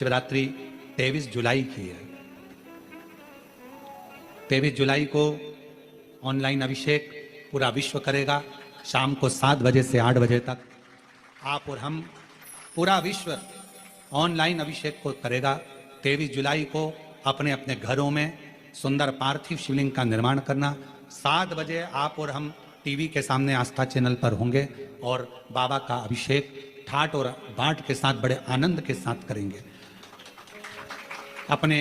शिवरात्रि 23 जुलाई की है। 23 जुलाई को ऑनलाइन अभिषेक पूरा विश्व करेगा। शाम को 7 बजे से 8 बजे तक आप और हम, पूरा विश्व ऑनलाइन अभिषेक को करेगा। 23 जुलाई को अपने अपने घरों में सुंदर पार्थिव शिवलिंग का निर्माण करना। 7 बजे आप और हम टीवी के सामने आस्था चैनल पर होंगे और बाबा का अभिषेक ठाट और बाट के साथ बड़े आनंद के साथ करेंगे। अपने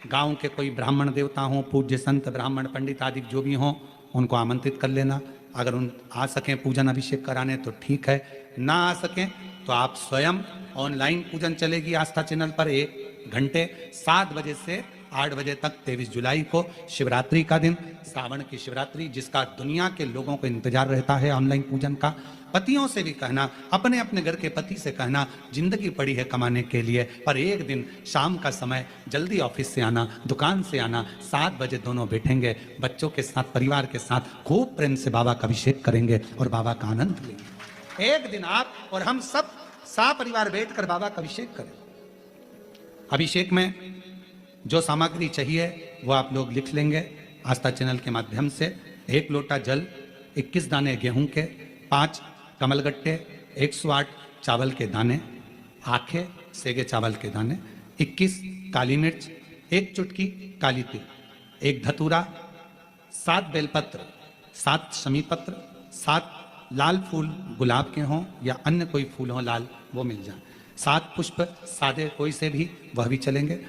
गांव के कोई ब्राह्मण देवता हों, पूज्य संत ब्राह्मण पंडित आदि जो भी हों, उनको आमंत्रित कर लेना। अगर उन आ सकें पूजन अभिषेक कराने तो ठीक है, ना आ सकें तो आप स्वयं ऑनलाइन पूजन चलेगी आस्था चैनल पर 1 घंटे 7 बजे से 8 बजे तक। 23 जुलाई को शिवरात्रि का दिन, श्रावण की शिवरात्रि, जिसका दुनिया के लोगों को इंतजार रहता है ऑनलाइन पूजन का। पतियों से भी कहना, अपने अपने घर के पति से कहना, जिंदगी पड़ी है कमाने के लिए, पर एक दिन शाम का समय जल्दी ऑफिस से आना, दुकान से आना, 7 बजे दोनों बैठेंगे बच्चों के साथ, परिवार के साथ, खूब प्रेम से बाबा का अभिषेक करेंगे और बाबा का आनंद लेंगे। एक दिन आप और हम सब परिवार बैठकर बाबा का अभिषेक करें। अभिषेक में जो सामग्री चाहिए वो आप लोग लिख लेंगे आस्था चैनल के माध्यम से। 1 लोटा जल, 21 दाने गेहूं के, 5 कमलगट्टे, 108 चावल के दाने, आखे सेगे चावल के दाने, 21 काली मिर्च, 1 चुटकी काली तिल, 1 धतूरा, 7 बेलपत्र, 7 शमी पत्र, 7 लाल फूल गुलाब के हों या अन्य कोई फूल हो लाल, वो मिल जाए, 7 पुष्प सादे कोई से भी, वह भी चलेंगे।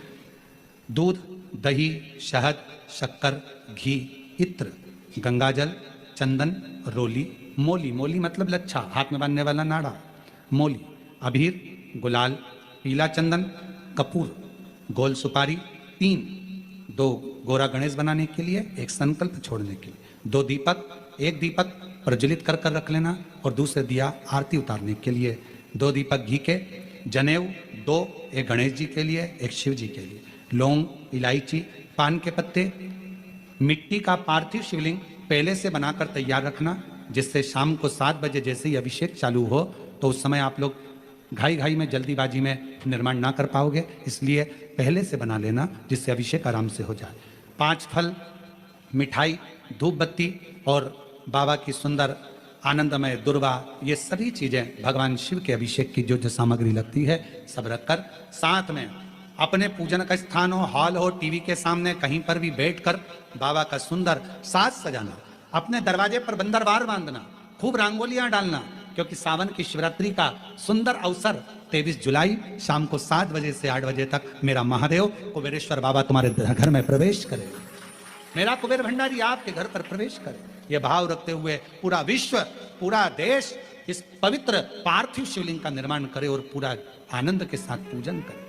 दूध, दही, शहद, शक्कर, घी, इत्र, गंगाजल, चंदन, रोली, मोली, मोली मतलब लच्छा, हाथ में बांधने वाला नाड़ा, मोली, अबीर, गुलाल, पीला चंदन, कपूर, गोल सुपारी, 2 गोरा गणेश बनाने के लिए, 1 संकल्प छोड़ने के लिए, 2 दीपक, 1 दीपक प्रज्वलित कर रख लेना और दूसरे दिया आरती उतारने के लिए, 2 दीपक घी के, जनेऊ 2, 1 गणेश जी के लिए, 1 शिव जी के लिए, लौंग, इलायची, पान के पत्ते, मिट्टी का पार्थिव शिवलिंग पहले से बनाकर तैयार रखना, जिससे शाम को 7 बजे जैसे ही अभिषेक चालू हो तो उस समय आप लोग घाई में जल्दीबाजी में निर्माण ना कर पाओगे, इसलिए पहले से बना लेना जिससे अभिषेक आराम से हो जाए। 5 फल, मिठाई, धूप बत्ती और बाबा की सुंदर आनंदमय दुर्वा, ये सभी चीजें भगवान शिव के अभिषेक की जो सामग्री लगती है सब रखकर, साथ में अपने पूजन का स्थान हो, हॉल हो, टीवी के सामने कहीं पर भी बैठकर बाबा का सुंदर साज सजाना, अपने दरवाजे पर बंदरवार बांधना, खूब रंगोलियां डालना, क्योंकि सावन की शिवरात्रि का सुंदर अवसर 23 जुलाई शाम को 7 बजे से 8 बजे तक मेरा महादेव कुबेरेश्वर बाबा तुम्हारे घर में प्रवेश करे, मेरा कुबेर भंडारी आपके घर पर प्रवेश करे। यह भाव रखते हुए पूरा विश्व, पूरा देश इस पवित्र पार्थिव शिवलिंग का निर्माण करे और पूरा आनंद के साथ पूजन करे।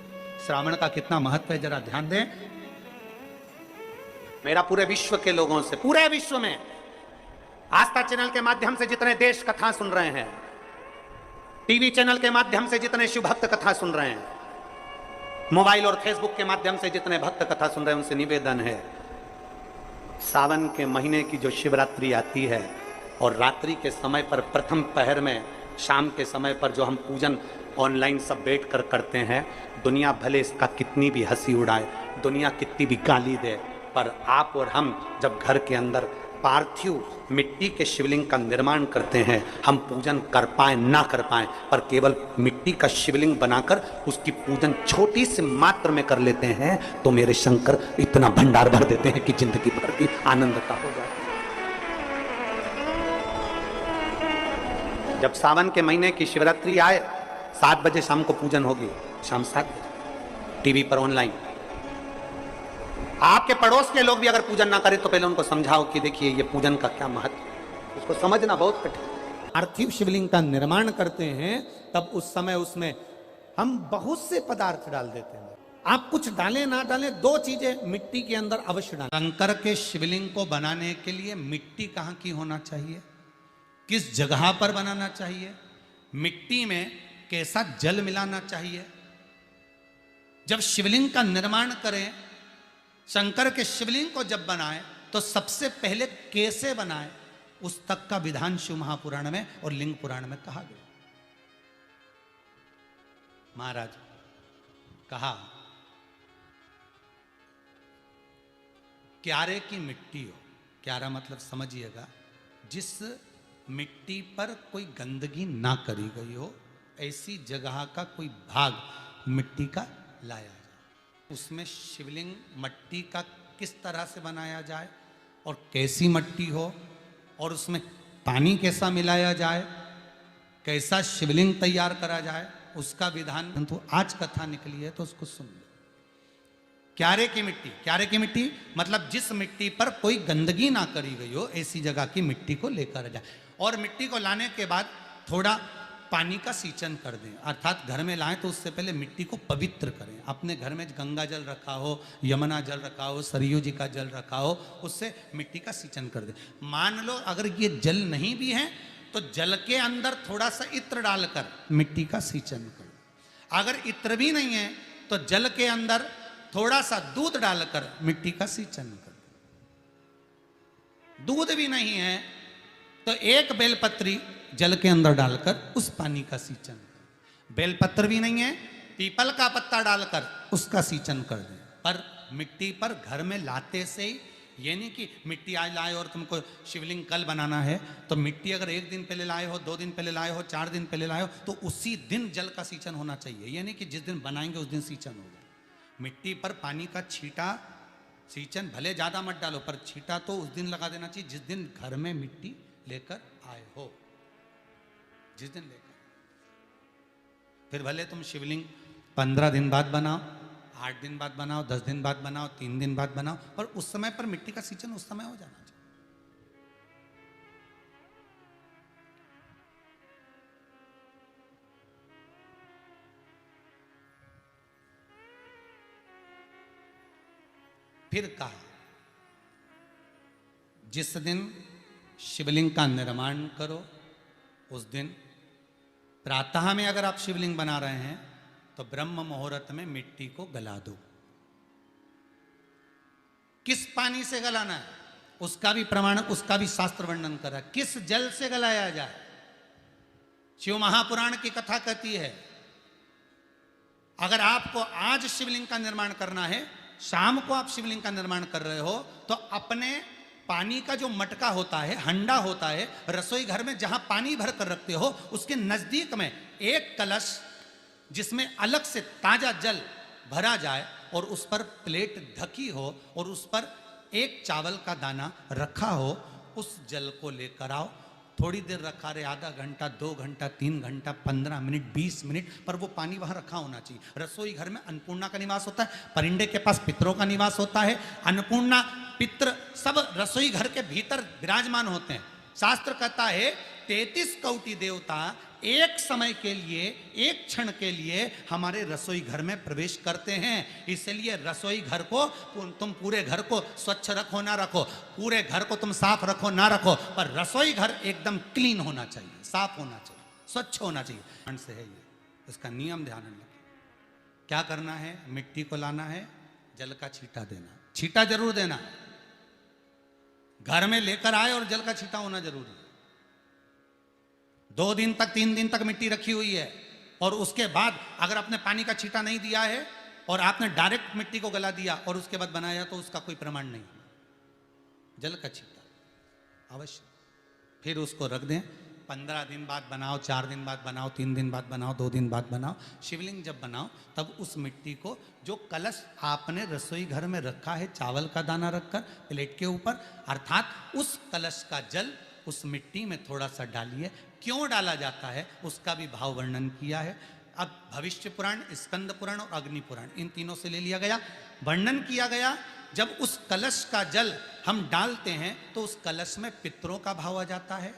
श्रावण का कितना महत्व है जरा ध्यान दें। मेरा पूरे विश्व के लोगों से, पूरे विश्व में आस्था चैनल के माध्यम से जितने देश कथा सुन रहे हैं, टीवी चैनल के माध्यम से जितने शिव भक्त कथा सुन रहे हैं, मोबाइल और फेसबुक के माध्यम से जितने भक्त कथा सुन रहे हैं, उनसे निवेदन है, सावन के महीने की जो शिवरात्रि आती है और रात्रि के समय पर, प्रथम पहर में, शाम के समय पर जो हम पूजन ऑनलाइन सब बैठ कर करते हैं, दुनिया भले इसका कितनी भी हंसी उड़ाए, दुनिया कितनी भी गाली दे, पर आप और हम जब घर के अंदर पार्थिव मिट्टी के शिवलिंग का निर्माण करते हैं, हम पूजन कर पाए ना कर पाए, पर केवल मिट्टी का शिवलिंग बनाकर उसकी पूजन छोटी सी मात्र में कर लेते हैं, तो मेरे शंकर इतना भंडार भर देते हैं कि जिंदगी भर की आनंदता हो जाती है। जब सावन के महीने की शिवरात्रि आए, 7 बजे शाम को पूजन होगी, शाम 7 बजे टीवी पर ऑनलाइन। आपके पड़ोस के लोग भी अगर पूजन ना करें तो पहले उनको समझाओ कि देखिए ये पूजन का क्या महत्व, उसको समझना बहुत कठिन। पार्थिव शिवलिंग का निर्माण करते हैं तब उस समय उसमें हम बहुत से पदार्थ डाल देते हैं। आप कुछ डालें ना डालें, 2 चीजें मिट्टी के अंदर अवश्य डालें। शंकर के शिवलिंग को बनाने के लिए मिट्टी कहाँ की होना चाहिए, किस जगह पर बनाना चाहिए, मिट्टी में कैसा जल मिलाना चाहिए। जब शिवलिंग का निर्माण करें, शंकर के शिवलिंग को जब बनाए तो सबसे पहले कैसे बनाए, उस तक का विधान शिव महापुराण में और लिंग पुराण में कहा गया। महाराज कहा क्यारे की मिट्टी हो, क्यारा मतलब समझिएगा जिस मिट्टी पर कोई गंदगी ना करी गई हो, ऐसी जगह का कोई भाग मिट्टी का लाया जाए। उसमें शिवलिंग मट्टी का किस तरह से बनाया जाए और कैसी मट्टी हो और उसमें पानी कैसा मिलाया जाए, कैसा शिवलिंग तैयार करा जाए, उसका विधान तो आज कथा निकली है तो उसको सुन लो। क्यारे की मिट्टी, क्यारे की मिट्टी मतलब जिस मिट्टी पर कोई गंदगी ना करी गई हो, ऐसी जगह की मिट्टी को लेकर जाए। और मिट्टी को लाने के बाद थोड़ा पानी का सींचन कर दें, अर्थात घर में लाएं तो उससे पहले मिट्टी को पवित्र करें। अपने घर में गंगा जल रखा हो, यमुना जल रखा हो, सरयू जी का जल रखा हो, उससे मिट्टी का सींचन कर दें। मान लो अगर ये जल नहीं भी है तो जल के अंदर थोड़ा सा इत्र डालकर मिट्टी का सींचन करो। अगर इत्र भी नहीं है तो जल के अंदर थोड़ा सा दूध डालकर मिट्टी का सींचन करो। दूध भी नहीं है तो एक बेलपत्री जल के अंदर डालकर उस पानी का सींचन करो। बेलपत्र भी नहीं है, पीपल का पत्ता डालकर उसका सींचन कर दें। पर मिट्टी पर घर में लाते से ही, ये नहीं कि मिट्टी आज लाए और तुमको शिवलिंग कल बनाना है, तो मिट्टी अगर 1 दिन पहले लाए हो, 2 दिन पहले लाए हो, 4 दिन पहले लाए हो, तो उसी दिन जल का सींचन होना चाहिए। ये नहीं कि जिस दिन बनाएंगे उस दिन सींचन होगा। मिट्टी पर पानी का छींटा, सींचन भले ज़्यादा मत डालो पर छींटा तो उस दिन लगा देना चाहिए जिस दिन घर में मिट्टी लेकर आए हो, जिस दिन लेकर। फिर भले तुम शिवलिंग 15 दिन बाद बनाओ, 8 दिन बाद बनाओ, 10 दिन बाद बनाओ, 3 दिन बाद बनाओ, पर उस समय पर मिट्टी का सींचन उस समय हो जाना चाहिए। फिर कहा जिस दिन शिवलिंग का निर्माण करो उस दिन प्रातः में अगर आप शिवलिंग बना रहे हैं तो ब्रह्म मुहूर्त में मिट्टी को गला दो। किस पानी से गलाना है उसका भी प्रमाण, उसका भी शास्त्र वर्णन करा। किस जल से गलाया जाए, शिव महापुराण की कथा कहती है अगर आपको आज शिवलिंग का निर्माण करना है, शाम को आप शिवलिंग का निर्माण कर रहे हो, तो अपने पानी का जो मटका होता है, हंडा होता है, रसोई घर में जहां पानी भर कर रखते हो, उसके नजदीक में एक कलश जिसमें अलग से ताजा जल भरा जाए और उस पर प्लेट ढकी हो और उस पर एक चावल का दाना रखा हो, उस जल को लेकर आओ। थोड़ी देर रखा रहे, आधा घंटा, 2 घंटा, 3 घंटा, 15 मिनट, 20 मिनट, पर वो पानी वहां रखा होना चाहिए। रसोई घर में अन्नपूर्णा का निवास होता है, परिंदे के पास पितरों का निवास होता है। अन्नपूर्णा, पित्र सब रसोई घर के भीतर विराजमान होते हैं। शास्त्र कहता है 33 कोटि देवता एक समय के लिए, एक क्षण के लिए हमारे रसोई घर में प्रवेश करते हैं। इसलिए रसोई घर को तुम पूरे घर को स्वच्छ रखो ना रखो, पूरे घर को तुम साफ रखो ना रखो, पर रसोई घर एकदम क्लीन होना चाहिए, साफ होना चाहिए, स्वच्छ होना चाहिए। से है ये, इसका नियम ध्यान रखना। क्या करना है, मिट्टी को लाना है, जल का छींटा देना, छींटा जरूर देना। घर में लेकर आए और जल का छींटा होना जरूरी है। 2 दिन तक, 3 दिन तक मिट्टी रखी हुई है और उसके बाद अगर आपने पानी का छींटा नहीं दिया है और आपने डायरेक्ट मिट्टी को गला दिया और उसके बाद बनाया तो उसका कोई प्रमाण नहीं। जल का छींटा अवश्य। फिर उसको रख दें। 15 दिन बाद बनाओ, 4 दिन बाद बनाओ, 3 दिन बाद बनाओ, 2 दिन बाद बनाओ। शिवलिंग जब बनाओ तब उस मिट्टी को, जो कलश आपने रसोई घर में रखा है चावल का दाना रखकर प्लेट के ऊपर, अर्थात उस कलश का जल उस मिट्टी में थोड़ा सा डालिए। क्यों डाला जाता है उसका भी भाव वर्णन किया है। अब भविष्य पुराण, स्कंद पुराण और अग्नि पुराण, इन तीनों से ले लिया गया। वर्णन किया गया जब उस कलश का जल हम डालते हैं तो उस कलश में पितरों का भाव आ जाता है,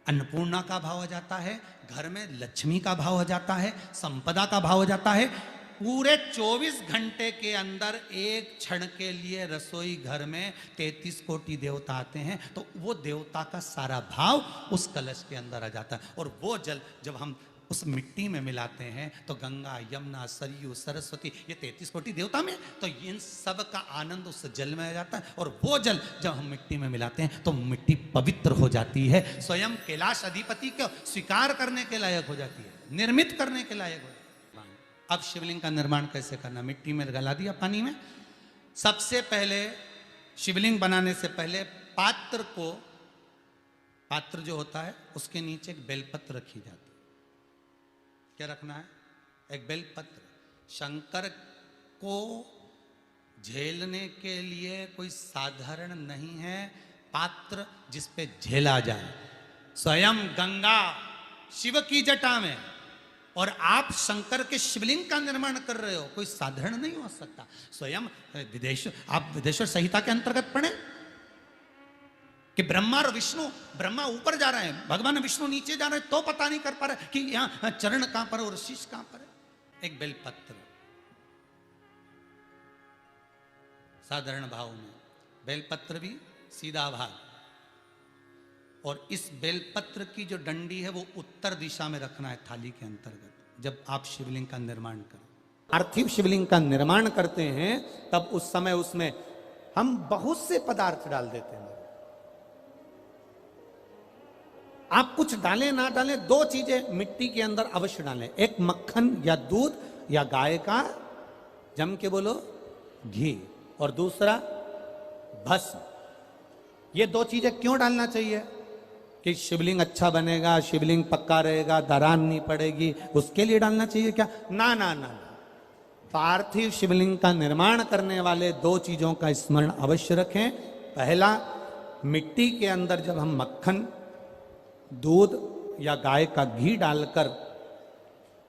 अन्नपूर्णा का भाव आ जाता है, घर में लक्ष्मी का भाव आ जाता है, संपदा का भाव आ जाता है। पूरे 24 घंटे के अंदर एक क्षण के लिए रसोई घर में 33 कोटि देवता आते हैं, तो वो देवता का सारा भाव उस कलश के अंदर आ जाता है। और वो जल जब हम उस मिट्टी में मिलाते हैं तो गंगा, यमुना, सरयू, सरस्वती, ये 33 कोटि देवता में, तो इन सब का आनंद उस जल में आ जाता है। और वो जल जब हम मिट्टी में मिलाते हैं तो मिट्टी पवित्र हो जाती है, स्वयं कैलाश अधिपति को स्वीकार करने के लायक हो जाती है, निर्मित करने के लायक हो जाती है। अब शिवलिंग का निर्माण कैसे करना। मिट्टी में गला दिया पानी में। सबसे पहले शिवलिंग बनाने से पहले पात्र जो होता है उसके नीचे एक बेलपत्र रखी जाती है। क्या रखना है? एक बेलपत्र। शंकर को झेलने के लिए कोई साधारण नहीं है पात्र जिस पे झेला जाए। स्वयं गंगा शिव की जटा में और आप शंकर के शिवलिंग का निर्माण कर रहे हो, कोई साधारण नहीं हो सकता। स्वयं आप विदेश्वर संहिता के अंतर्गत पढ़े कि ब्रह्मा और विष्णु, ब्रह्मा ऊपर जा रहे हैं, भगवान विष्णु नीचे जा रहे हैं, तो पता नहीं कर पा रहे कि यहां चरण कहां पर और शीश कहां पर है। एक बेलपत्र साधारण भाव में, बेलपत्र भी सीधा भाग, और इस बेलपत्र की जो डंडी है वो उत्तर दिशा में रखना है थाली के अंतर्गत। जब आप शिवलिंग का निर्माण करें, पार्थिव शिवलिंग का निर्माण करते हैं, तब उस समय उसमें हम बहुत से पदार्थ डाल देते हैं। आप कुछ डालें ना डालें, दो चीजें मिट्टी के अंदर अवश्य डालें। एक मक्खन या दूध या गाय का, जम के बोलो, घी, और दूसरा भस्म। ये दो चीजें क्यों डालना चाहिए? कि शिवलिंग अच्छा बनेगा, शिवलिंग पक्का रहेगा, दरार नहीं पड़ेगी, उसके लिए डालना चाहिए क्या? ना ना ना ना। पार्थिव शिवलिंग का निर्माण करने वाले दो चीजों का स्मरण अवश्य रखें। पहला, मिट्टी के अंदर जब हम मक्खन, दूध या गाय का घी डालकर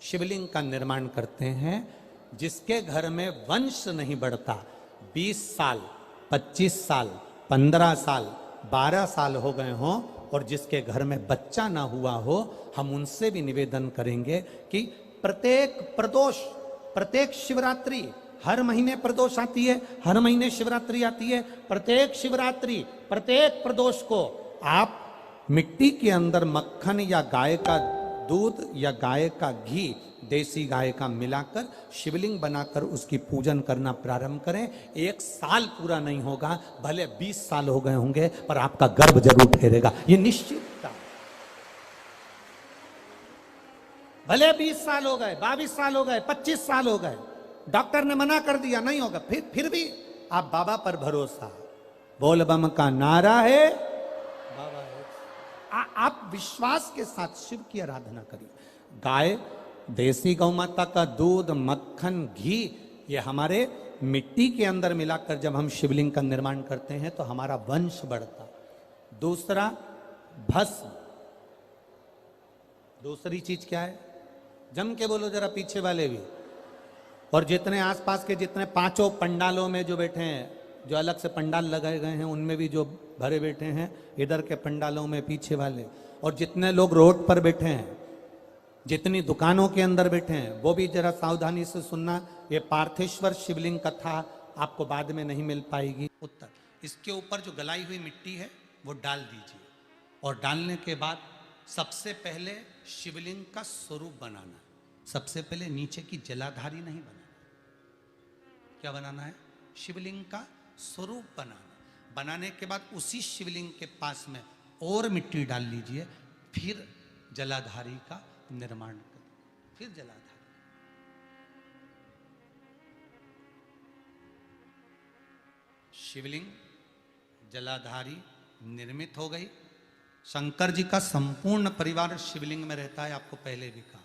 शिवलिंग का निर्माण करते हैं, जिसके घर में वंश नहीं बढ़ता, 20 साल, 25 साल, 15 साल, 12 साल हो गए हों, और जिसके घर में बच्चा ना हुआ हो, हम उनसे भी निवेदन करेंगे कि प्रत्येक शिवरात्रि, हर महीने प्रदोष आती है, हर महीने शिवरात्रि आती है, प्रत्येक शिवरात्रि, प्रत्येक प्रदोष को आप मिट्टी के अंदर मक्खन या गाय का दूध या गाय का घी, देसी गाय का मिलाकर शिवलिंग बनाकर उसकी पूजन करना प्रारंभ करें। 1 साल पूरा नहीं होगा, भले 20 साल हो गए होंगे, पर आपका गर्भ जरूर ठहरेगा, ये निश्चित था। भले 20 साल हो गए, 22 साल हो गए, 25 साल हो गए, डॉक्टर ने मना कर दिया नहीं होगा, फिर भी आप बाबा पर भरोसा, बोल बम का नारा है, बाबा है। आप विश्वास के साथ शिव की आराधना करिए। गाय, देसी गौ माता का दूध, मक्खन, घी, ये हमारे मिट्टी के अंदर मिलाकर जब हम शिवलिंग का निर्माण करते हैं तो हमारा वंश बढ़ता। दूसरा, भस्म। दूसरी चीज क्या है? जम के बोलो जरा पीछे वाले भी, और जितने आसपास के जितने 5 पंडालों में जो बैठे हैं, जो अलग से पंडाल लगाए गए हैं, उनमें भी जो भरे बैठे हैं, इधर के पंडालों में पीछे वाले, और जितने लोग रोड पर बैठे हैं, जितनी दुकानों के अंदर बैठे हैं, वो भी जरा सावधानी से सुनना। ये पार्थेश्वर शिवलिंग कथा आपको बाद में नहीं मिल पाएगी। उत्तर, इसके ऊपर जो गलाई हुई मिट्टी है वो डाल दीजिए, और डालने के बाद सबसे पहले शिवलिंग का स्वरूप बनाना। सबसे पहले नीचे की जलाधारी नहीं बनाना। क्या बनाना है? शिवलिंग का स्वरूप बनाना। बनाने के बाद उसी शिवलिंग के पास में और मिट्टी डाल लीजिए, फिर जलाधारी का निर्माण करें, फिर जलाधारी। शिवलिंग, जलाधारी निर्मित हो गई। शंकर जी का संपूर्ण परिवार शिवलिंग में रहता है, आपको पहले भी कहा।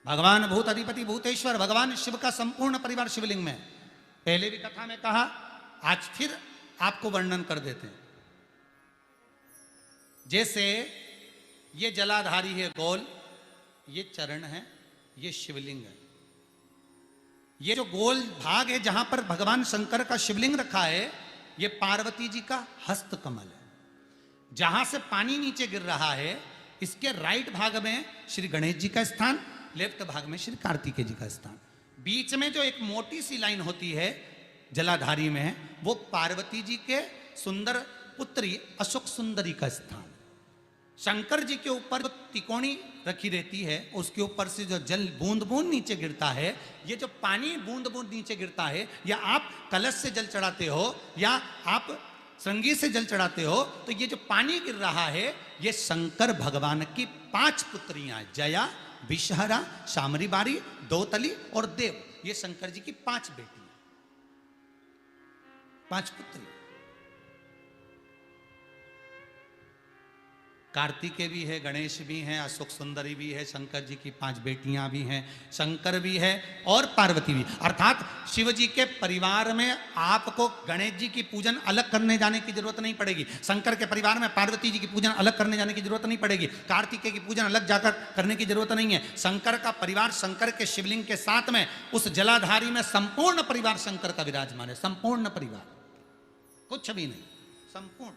भगवान भूत अधिपति भूतेश्वर, भगवान शिव का संपूर्ण परिवार शिवलिंग में, पहले भी कथा में कहा, आज फिर आपको वर्णन कर देते हैं। जैसे ये जलाधारी है गोल, ये चरण है, ये शिवलिंग है। ये जो गोल भाग है जहां पर भगवान शंकर का शिवलिंग रखा है, ये पार्वती जी का हस्त कमल है। जहां से पानी नीचे गिर रहा है, इसके राइट भाग में श्री गणेश जी का स्थान, लेफ्ट भाग में श्री कार्तिकेय जी का स्थान। बीच में जो एक मोटी सी लाइन होती है जलाधारी में, वो पार्वती जी के सुंदर पुत्री अशोक सुंदरी का स्थान। शंकर जी के ऊपर जो तिकोनी रखी रहती है, उसके ऊपर से जो जल बूंद बूंद नीचे गिरता है, ये जो पानी बूंद बूंद नीचे गिरता है, या आप कलश से जल चढ़ाते हो या आप श्रृंगी से जल चढ़ाते हो, तो ये जो पानी गिर रहा है, ये शंकर भगवान की 5 पुत्रियां, जया, विषहरा, शामरी बारी, दौतली और देव। ये शंकर जी की 5 बेटी, 5 पुत्री। कार्तिकेय भी है, गणेश भी हैं, अशोक सुंदरी भी है, शंकर जी की 5 बेटियां भी हैं, शंकर भी है और पार्वती भी। अर्थात शिव जी के परिवार में आपको गणेश जी की पूजन अलग करने जाने की जरूरत नहीं पड़ेगी, शंकर के परिवार में पार्वती जी की पूजन अलग करने जाने की जरूरत नहीं पड़ेगी, कार्तिकेय की पूजन अलग जाकर करने की जरूरत नहीं है। शंकर का परिवार शंकर के शिवलिंग के साथ में उस जलाधारी में संपूर्ण परिवार शंकर का विराजमान है, संपूर्ण परिवार, कुछ भी नहीं, संपूर्ण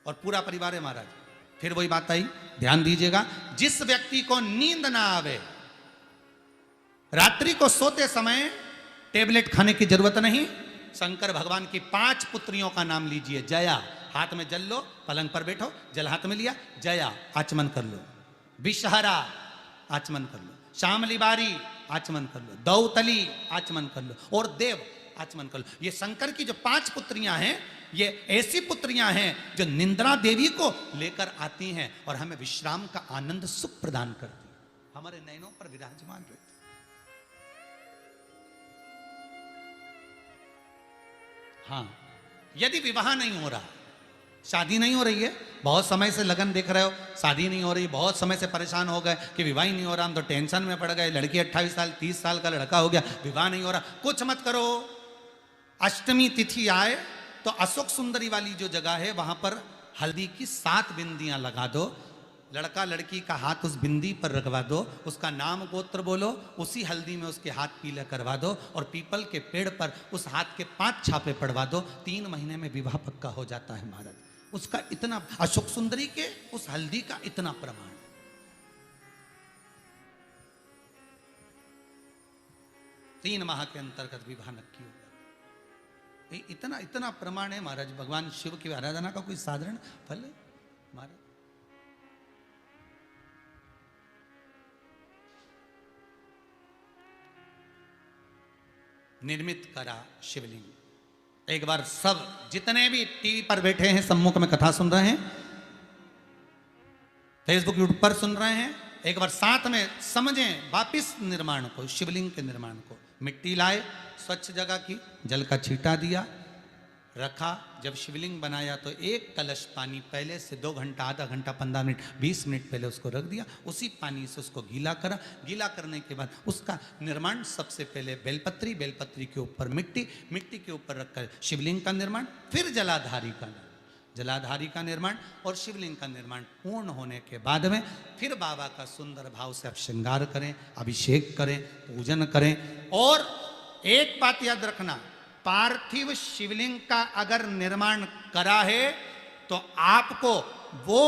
और पूरा परिवार है महाराज। फिर वही बात आई, ध्यान दीजिएगा, जिस व्यक्ति को नींद ना आवे, रात्रि को सोते समय टेबलेट खाने की जरूरत नहीं, शंकर भगवान की 5 पुत्रियों का नाम लीजिए। जया, हाथ में जल लो, पलंग पर बैठो, जल हाथ में लिया, जया आचमन कर लो। विषहरा आचमन कर लो, शामली बारी आचमन कर लो, दौतली आचमन कर लो और देव आचमन कर लो। ये शंकर की जो 5 पुत्रियां हैं, ये ऐसी पुत्रियां हैं जो निंद्रा देवी को लेकर आती हैं और हमें विश्राम का आनंद सुख प्रदान करती हैं, हमारे नयनों पर विराजमान रहती। हाँ, यदि विवाह नहीं हो रहा, शादी नहीं हो रही है, बहुत समय से लगन देख रहे हो, शादी नहीं हो रही, बहुत समय से परेशान हो गए कि विवाह ही नहीं हो रहा, हम तो टेंशन में पड़ गए, लड़की 28 साल 30 साल का लड़का हो गया, विवाह नहीं हो रहा, कुछ मत करो। अष्टमी तिथि आए तो अशोक सुंदरी वाली जो जगह है वहां पर हल्दी की 7 बिंदियां लगा दो, लड़का लड़की का हाथ उस बिंदी पर रखवा दो, उसका नाम गोत्र बोलो, उसी हल्दी में उसके हाथ पीला करवा दो और पीपल के पेड़ पर उस हाथ के 5 छापे पड़वा दो, 3 महीने में विवाह पक्का हो जाता है महाराज। उसका इतना, अशोक सुंदरी के उस हल्दी का इतना प्रमाण, 3 माह के अंतर्गत विवाह नक्की होगा। इतना इतना प्रमाण है महाराज। भगवान शिव की आराधना का कोई साधारण फल है महाराज। निर्मित करा शिवलिंग। एक बार सब जितने भी टीवी पर बैठे हैं, सम्मुख में कथा सुन रहे हैं, फेसबुक यूट्यूब पर सुन रहे हैं, एक बार साथ में समझें वापिस निर्माण को, शिवलिंग के निर्माण को। मिट्टी लाए, स्वच्छ जगह की, जल का छींटा दिया, रखा। जब शिवलिंग बनाया तो 1 कलश पानी पहले से 2 घंटा, आधा घंटा, 15 मिनट, 20 मिनट पहले उसको रख दिया, उसी पानी से उसको गीला करा। गीला करने के बाद उसका निर्माण सबसे पहले बेलपत्री, बेलपत्री के ऊपर मिट्टी, मिट्टी के ऊपर रखकर शिवलिंग का निर्माण, फिर जलाधारी का निर्माण, जलाधारी का निर्माण और शिवलिंग का निर्माण पूर्ण होने के बाद में फिर बाबा का सुंदर भाव से आप श्रृंगार करें, अभिषेक करें, पूजन करें। और एक बात याद रखना, पार्थिव शिवलिंग का अगर निर्माण करा है तो आपको वो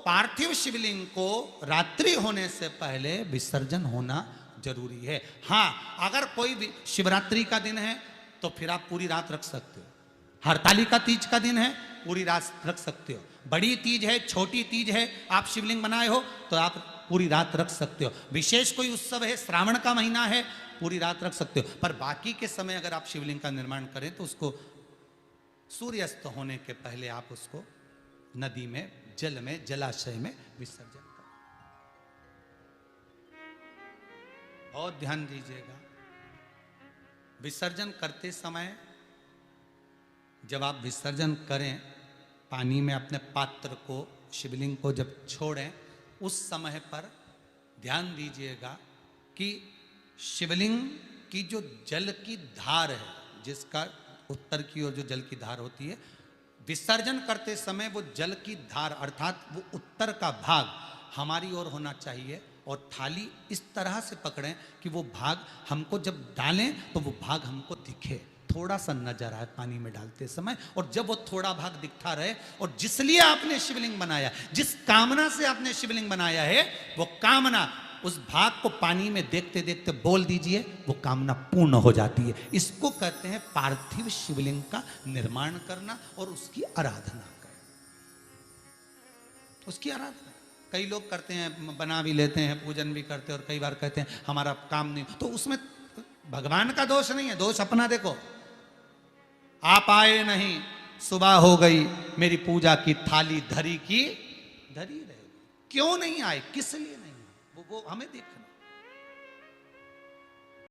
पार्थिव शिवलिंग को रात्रि होने से पहले विसर्जन होना जरूरी है। हाँ, अगर कोई शिवरात्रि का दिन है तो फिर आप पूरी रात रख सकते हो, हरतालिका तीज का दिन है पूरी रात रख सकते हो, बड़ी तीज है, छोटी तीज है, आप शिवलिंग बनाए हो तो आप पूरी रात रख सकते हो, विशेष कोई उत्सव है, श्रावण का महीना है, पूरी रात रख सकते हो। पर बाकी के समय अगर आप शिवलिंग का निर्माण करें तो उसको सूर्यास्त होने के पहले आप उसको नदी में, जल में, जलाशय में विसर्जन करें। बहुत ध्यान दीजिएगा, विसर्जन करते समय जब आप विसर्जन करें, पानी में अपने पात्र को, शिवलिंग को जब छोड़ें, उस समय पर ध्यान दीजिएगा कि शिवलिंग की जो जल की धार है, जिसका उत्तर की ओर जो जल की धार होती है, विसर्जन करते समय वो जल की धार अर्थात वो उत्तर का भाग हमारी ओर होना चाहिए और थाली इस तरह से पकड़ें कि वो भाग हमको जब डालें तो वो भाग हमको दिखे, थोड़ा सा नजर आए पानी में डालते समय। और जब वो थोड़ा भाग दिखता रहे और जिसलिए आपने शिवलिंग बनाया, जिस कामना से आपने शिवलिंग बनाया है, वो कामना उस भाग को पानी में देखते देखते बोल दीजिए, वो कामना पूर्ण हो जाती है। इसको कहते हैं पार्थिव शिवलिंग का निर्माण करना और उसकी आराधना करना, उसकी आराधना। कई लोग करते हैं, बना भी लेते हैं, पूजन भी करते हैं और कई बार कहते हैं हमारा काम नहीं, तो उसमें भगवान का दोष नहीं है, दोष अपना देखो। आप आए नहीं, सुबह हो गई, मेरी पूजा की थाली धरी की धरी रहे, क्यों नहीं आए, किस लिए नहीं आए, वो वो हमें देखना।